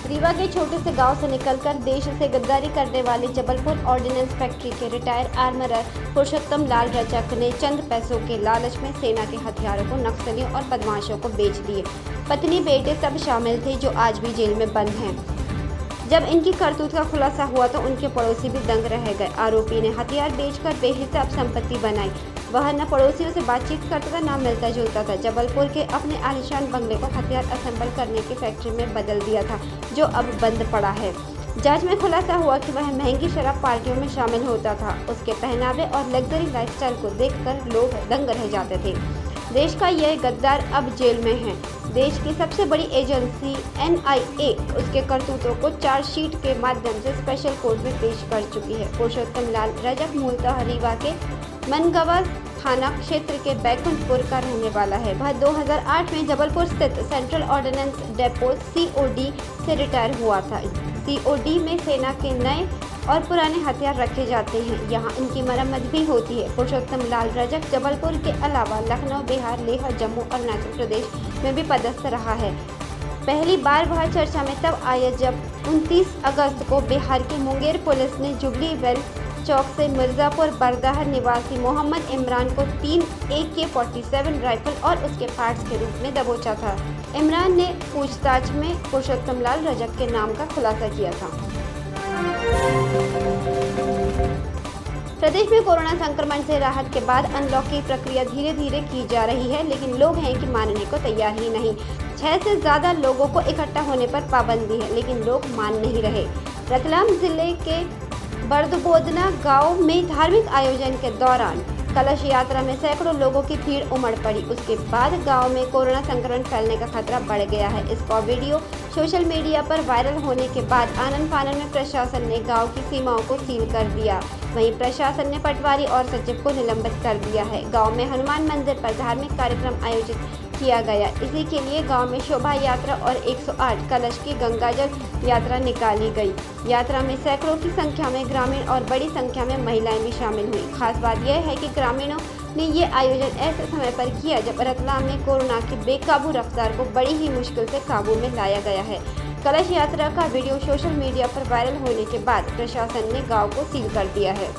रीवा के छोटे से गांव से निकलकर देश से गद्दारी करने वाले जबलपुर ऑर्डिनेंस फैक्ट्री के रिटायर आर्मरर पुरुषोत्तम लाल रजक ने चंद पैसों के लालच में सेना के हथियारों को नक्सलियों और बदमाशों को बेच दिए। पत्नी बेटे सब शामिल थे, जो आज भी जेल में बंद हैं। जब इनकी करतूत का खुलासा हुआ तो उनके पड़ोसी भी दंग रह गए। आरोपी ने हथियार बेचकर बेहिसाब संपत्ति बनाई। वह न पड़ोसियों से बातचीत करता था, न मिलता जुलता था। जबलपुर के अपने आलीशान बंगले को हथियार असेंबल करने की फैक्ट्री में बदल दिया था, जो अब बंद पड़ा है। जांच में खुलासा हुआ कि वह महंगी शराब पार्टियों में शामिल होता था। उसके पहनावे और लग्जरी लाइफस्टाइल को देखकर लोग दंग रह जाते थे। देश का यह गद्दार अब जेल में है। देश की सबसे बड़ी एजेंसी NIA उसके करतूतों को चार्जशीट के माध्यम से स्पेशल कोर्ट में पेश कर चुकी है। पुरुषोत्तम लाल रजक मूलतः रीवा के मनगवा थाना क्षेत्र के बैकुंठपुर का रहने वाला है। वह 2008 में जबलपुर स्थित सेंट्रल ऑर्डिनेंस डेपो COD से रिटायर हुआ था। COD में सेना के नए और पुराने हथियार रखे जाते हैं। यहाँ इनकी मरम्मत भी होती है। पुरुषोत्तम लाल रजक जबलपुर के अलावा लखनऊ, बिहार, लेह, जम्मू, अरुणाचल प्रदेश में भी पदस्थ रहा है। पहली बार वह चर्चा में तब आया जब 29 अगस्त को बिहार की मुंगेर पुलिस ने जुबली वेल चौक से मिर्जापुर बरदाहर निवासी मोहम्मद इमरान को 3 AK-47 राइफल और उसके पार्ट्स के रूप में दबोचा था। इमरान ने पूछताछ में पुरुषोत्तम लाल रजक के नाम का खुलासा किया था। प्रदेश में कोरोना संक्रमण से राहत के बाद अनलॉक की प्रक्रिया धीरे धीरे की जा रही है, लेकिन लोग हैं कि मानने को तैयार ही नहीं। 6 से ज्यादा लोगों को इकट्ठा होने पर पाबंदी है, लेकिन लोग मान नहीं रहे। रतलाम जिले के बर्दबोदना गांव में धार्मिक आयोजन के दौरान कलश यात्रा में सैकड़ों लोगों की भीड़ उमड़ पड़ी। उसके बाद गांव में कोरोना संक्रमण फैलने का खतरा बढ़ गया है। इसका वीडियो सोशल मीडिया पर वायरल होने के बाद आनन फानन में प्रशासन ने गांव की सीमाओं को सील कर दिया। वहीं प्रशासन ने पटवारी और सचिव को निलंबित कर दिया है। गांव में हनुमान मंदिर पर धार्मिक कार्यक्रम आयोजित किया गया। इसी के लिए गांव में शोभा यात्रा और 108 कलश की गंगाजल यात्रा निकाली गई। यात्रा में सैकड़ों की संख्या में ग्रामीण और बड़ी संख्या में महिलाएं भी शामिल हुई। खास बात यह है कि ग्रामीणों ने ये आयोजन ऐसे समय पर किया जब रतलाम में कोरोना की बेकाबू रफ्तार को बड़ी ही मुश्किल से काबू में लाया गया है। कलश यात्रा का वीडियो सोशल मीडिया पर वायरल होने के बाद प्रशासन ने गांव को सील कर दिया है।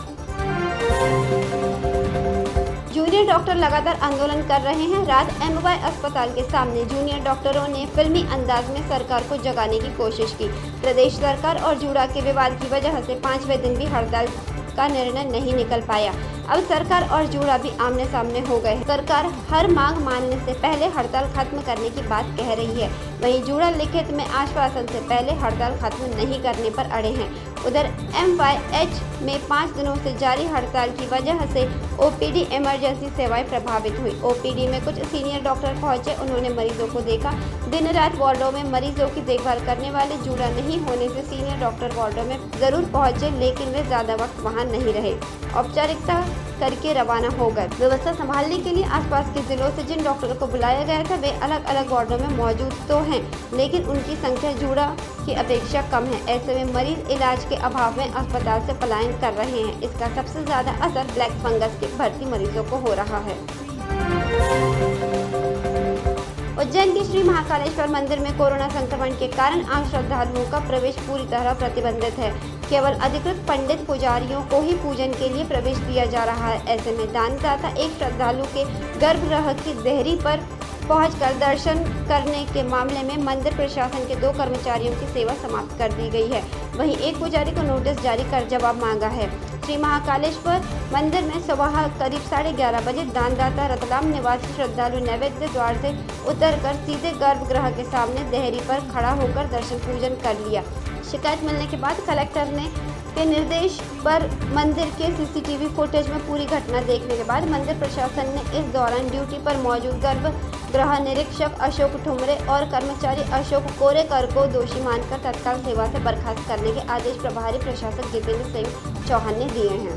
जूनियर डॉक्टर लगातार आंदोलन कर रहे हैं। रात MY अस्पताल के सामने जूनियर डॉक्टरों ने फिल्मी अंदाज में सरकार को जगाने की कोशिश की। प्रदेश सरकार और जूड़ा के विवाद की वजह से 5वें दिन भी हड़ताल का निर्णय नहीं निकल पाया। अब सरकार और जूड़ा भी आमने सामने हो गए हैं। सरकार हर मांग मानने से पहले हड़ताल खत्म करने की बात कह रही है। वहीं जूड़ा लिखित में आश्वासन से पहले हड़ताल खत्म नहीं करने पर अड़े हैं। उधर MYH में 5 दिनों से जारी हड़ताल की वजह से OPD इमरजेंसी सेवाएं प्रभावित हुई। OPD में कुछ सीनियर डॉक्टर पहुंचे। उन्होंने मरीजों को देखा। दिन रात वार्डों में मरीजों की देखभाल करने वाले जूड़ा नहीं होने से सीनियर डॉक्टर वार्डों में जरूर पहुंचे, लेकिन वे ज्यादा वक्त वहां नहीं रहे। औपचारिकता करके रवाना हो गए। व्यवस्था संभालने के लिए आसपास के जिलों से जिन डॉक्टरों को बुलाया गया था वे अलग अलग वार्डों में मौजूद तो हैं, लेकिन उनकी संख्या जूड़ा की अपेक्षा कम है। ऐसे में मरीज इलाज के अभाव में अस्पताल से पलायन कर रहे हैं। इसका सबसे ज्यादा असर ब्लैक फंगस के भर्ती मरीजों को हो रहा है। उज्जैन के श्री महाकालेश्वर मंदिर में कोरोना संक्रमण के कारण आम श्रद्धालुओं का प्रवेश पूरी तरह प्रतिबंधित है। केवल अधिकृत पंडित पुजारियों को ही पूजन के लिए प्रवेश दिया जा रहा है। ऐसे में दानदाता एक श्रद्धालु के गर्भगृह की देहरी पर पहुंचकर दर्शन करने के मामले में मंदिर प्रशासन के 2 कर्मचारियों की सेवा समाप्त कर दी गई है। वहीं एक पुजारी को नोटिस जारी कर जवाब मांगा है। श्री महाकालेश्वर मंदिर में सुबह करीब 11:30 बजे दानदाता रतलाम निवासी श्रद्धालु नैवेद्य द्वार से उतरकर सीधे गर्भगृह के सामने देहरी पर खड़ा होकर दर्शन पूजन कर लिया। शिकायत मिलने के बाद कलेक्टर के निर्देश पर मंदिर के CCTV फुटेज में पूरी घटना देखने के बाद मंदिर प्रशासन ने इस दौरान ड्यूटी पर मौजूद गर्भगृह निरीक्षक अशोक ठुमरे और कर्मचारी अशोक कोरेकर को दोषी मानकर तत्काल सेवा से बर्खास्त करने के आदेश प्रभारी प्रशासक जितेंद्र सिंह चौहान ने दिए हैं।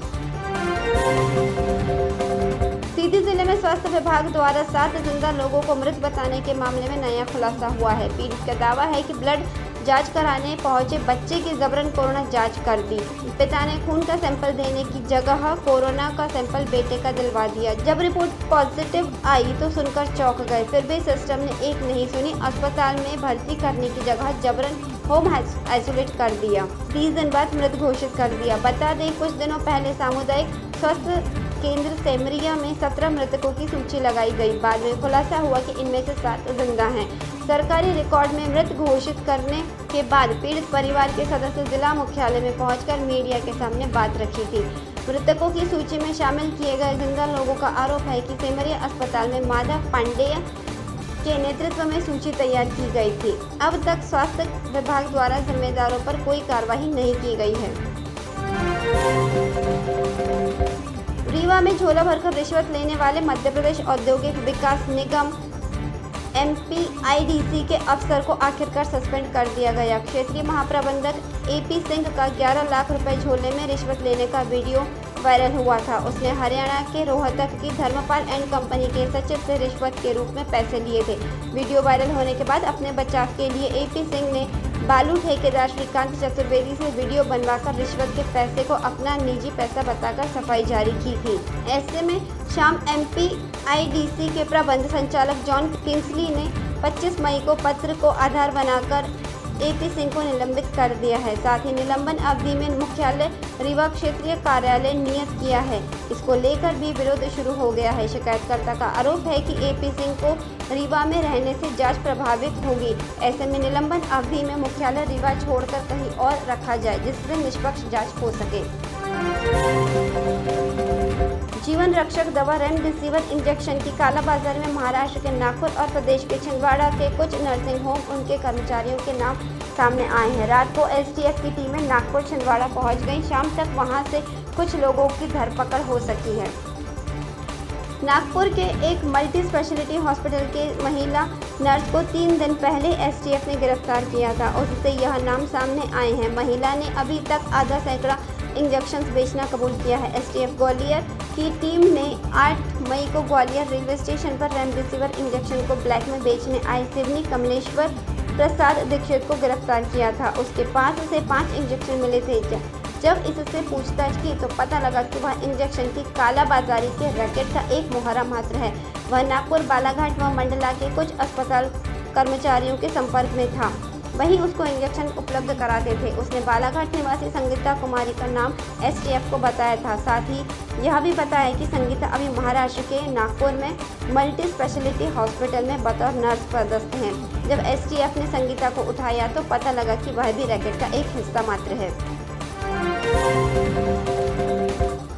सीधी जिले में स्वास्थ्य विभाग द्वारा 7 जिंदा लोगों को मृत बताने के मामले में नया खुलासा हुआ है। पीड़ित का दावा है कि ब्लड जांच कराने पहुंचे बच्चे की जबरन कोरोना जांच कर दी। पिता ने खून का सैंपल देने की जगह कोरोना का सैंपल बेटे का दिलवा दिया। जब रिपोर्ट पॉजिटिव आई तो सुनकर चौंक गए। फिर भी सिस्टम ने एक नहीं सुनी। अस्पताल में भर्ती करने की जगह जबरन होम आइसोलेट कर दिया। 30 दिन बाद मृत घोषित कर दिया। बता दें, कुछ दिनों पहले सामुदायिक स्वास्थ्य केंद्र सेमरिया में 17 मृतकों की सूची लगाई गई। बाद में खुलासा हुआ कि इनमें से 7 जिंदा हैं। सरकारी रिकॉर्ड में मृत घोषित करने के बाद पीड़ित परिवार के सदस्य जिला मुख्यालय में पहुंचकर मीडिया के सामने बात रखी थी। मृतकों की सूची में शामिल किए गए जिंदा लोगों का आरोप है कि सेमरिया अस्पताल में माधव पांडेय के नेतृत्व में सूची तैयार की गई थी। अब तक स्वास्थ्य विभाग द्वारा जिम्मेदारों पर कोई कार्रवाई नहीं की गई है। रीवा में झोला भरकर रिश्वत लेने वाले मध्य प्रदेश औद्योगिक विकास निगम MPIDC के अफसर को आखिरकार सस्पेंड कर दिया गया। क्षेत्रीय महाप्रबंधक AP सिंह का 11 लाख रुपए झोले में रिश्वत लेने का वीडियो वायरल हुआ था। उसने हरियाणा के रोहतक की धर्मपाल एंड कंपनी के सचिव से रिश्वत के रूप में पैसे लिए थे। वीडियो वायरल होने के बाद अपने बचाव के लिए AP सिंह ने बालू ठेकेदार श्रीकांत चतुर्वेदी से वीडियो बनवाकर रिश्वत के पैसे को अपना निजी पैसा बताकर सफाई जारी की थी। ऐसे में शाम MPIDC के प्रबंध संचालक जॉन किंसली ने 25 मई को पत्र को आधार बनाकर AP सिंह को निलंबित कर दिया है। साथ ही निलंबन अवधि में मुख्यालय रीवा क्षेत्रीय कार्यालय नियत किया है। इसको लेकर भी विरोध शुरू हो गया है। शिकायतकर्ता का आरोप है कि AP सिंह को रीवा में रहने से जांच प्रभावित होगी। ऐसे में निलंबन अवधि में मुख्यालय रीवा छोड़कर कहीं और रखा जाए, जिससे निष्पक्ष जांच हो सके। जीवन रक्षक दवा रेमडेसिविर इंजेक्शन की कालाबाजारी में महाराष्ट्र के नागपुर और प्रदेश के छिंदवाड़ा के कुछ नर्सिंग होम उनके कर्मचारियों के नाम सामने आए हैं। रात को STF की टीमें नागपुर छिंदवाड़ा पहुंच गई। शाम तक वहां से कुछ लोगों की धरपकड़ हो सकी है। नागपुर के एक मल्टी स्पेशलिटी हॉस्पिटल के महिला नर्स को 3 दिन पहले STF ने गिरफ्तार किया था। उससे यह नाम सामने आए हैं। महिला ने अभी तक आधा सैकड़ा इंजेक्शन बेचना कबूल किया है। STF ग्वालियर की टीम ने 8 मई को ग्वालियर रेलवे स्टेशन पर रेमडेसिविर इंजेक्शन को ब्लैक में बेचने आए सिवनी कमलेश्वर प्रसाद दीक्षित को गिरफ्तार किया था। उसके पास से 5 इंजेक्शन मिले थे। जब इससे पूछताछ की तो पता लगा कि वह इंजेक्शन की कालाबाजारी के रैकेट का एक मुहर्रा मात्र है। वह नागपुर, बालाघाट व मंडला के कुछ अस्पताल कर्मचारियों के संपर्क में था, वहीं उसको इंजेक्शन उपलब्ध कराते थे। उसने बालाघाट निवासी संगीता कुमारी का नाम STF को बताया था। साथ ही यह भी बताया कि संगीता अभी महाराष्ट्र के नागपुर में मल्टी स्पेशलिटी हॉस्पिटल में बतौर नर्स पदस्थ हैं। जब STF ने संगीता को उठाया तो पता लगा कि वह भी रैकेट का एक हिस्सा मात्र है।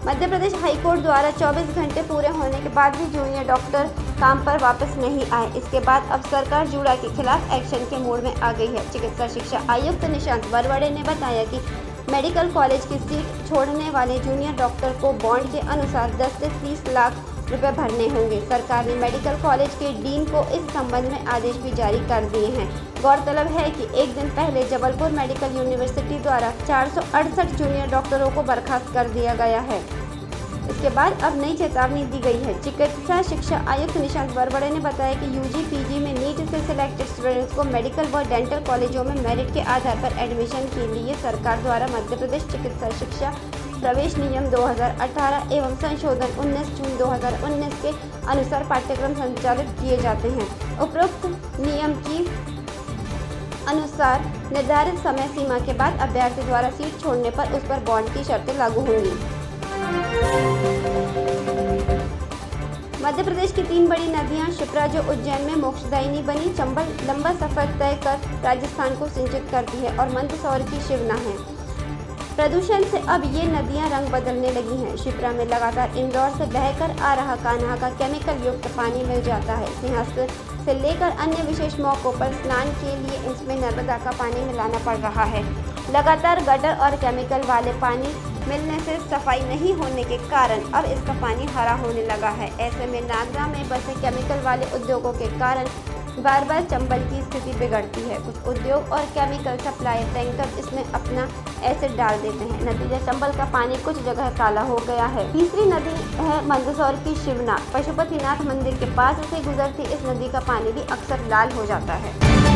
मध्य प्रदेश हाईकोर्ट द्वारा 24 घंटे पूरे होने के बाद भी जूनियर डॉक्टर काम पर वापस नहीं आए। इसके बाद अब सरकार जूड़ा के खिलाफ एक्शन के मोड में आ गई है। चिकित्सा शिक्षा आयुक्त निशांत वरवड़े ने बताया कि मेडिकल कॉलेज की सीट छोड़ने वाले जूनियर डॉक्टर को बॉन्ड के अनुसार 10 से 30 लाख रुपए भरने होंगे। सरकार ने मेडिकल कॉलेज के डीन को इस संबंध में आदेश भी जारी कर दिए हैं। गौरतलब है कि एक दिन पहले जबलपुर मेडिकल यूनिवर्सिटी द्वारा 468 जूनियर डॉक्टरों को बर्खास्त कर दिया गया है। इसके बाद अब नई चेतावनी दी गई है। चिकित्सा शिक्षा आयुक्त निशांत वरवड़े ने बताया कि UG PG में नीट से सिलेक्टेड स्टूडेंट्स को मेडिकल व डेंटल कॉलेजों में मेरिट के आधार पर एडमिशन के लिए सरकार द्वारा मध्य प्रदेश चिकित्सा शिक्षा प्रवेश नियम 2018 एवं संशोधन 19 जून 2019 के अनुसार पाठ्यक्रम संचालित किए जाते हैं। उपरोक्त नियम की अनुसार निर्धारित समय सीमा के बाद अभ्यर्थी द्वारा सीट छोड़ने पर उस पर बॉन्ड की शर्तें लागू होंगी। मध्य प्रदेश की 3 बड़ी नदियां शिप्रा जो उज्जैन में मोक्षदायिनी बनी, चंबल लंबा सफर तय कर राजस्थान को सिंचित करती है और मंदसौर की शिवना है। प्रदूषण से अब ये नदियां रंग बदलने लगी हैं। शिप्रा में लगातार इंदौर से बहकर आ रहा कान्हा का केमिकल युक्त पानी मिल जाता है। सिंहस्थ से लेकर अन्य विशेष मौकों पर स्नान के लिए इसमें नर्मदा का पानी मिलाना पड़ रहा है। लगातार गटर और केमिकल वाले पानी मिलने से सफाई नहीं होने के कारण अब इसका पानी हरा होने लगा है। ऐसे में नागदा में बसे केमिकल वाले उद्योगों के कारण बार बार चंबल की स्थिति बिगड़ती है। कुछ उद्योग और केमिकल सप्लाई टैंकर इसमें अपना एसिड डाल देते हैं। नतीजा चंबल का पानी कुछ जगह काला हो गया है। तीसरी नदी है मंदसौर की शिवना। पशुपतिनाथ मंदिर के पास से गुजरती इस नदी का पानी भी अक्सर लाल हो जाता है।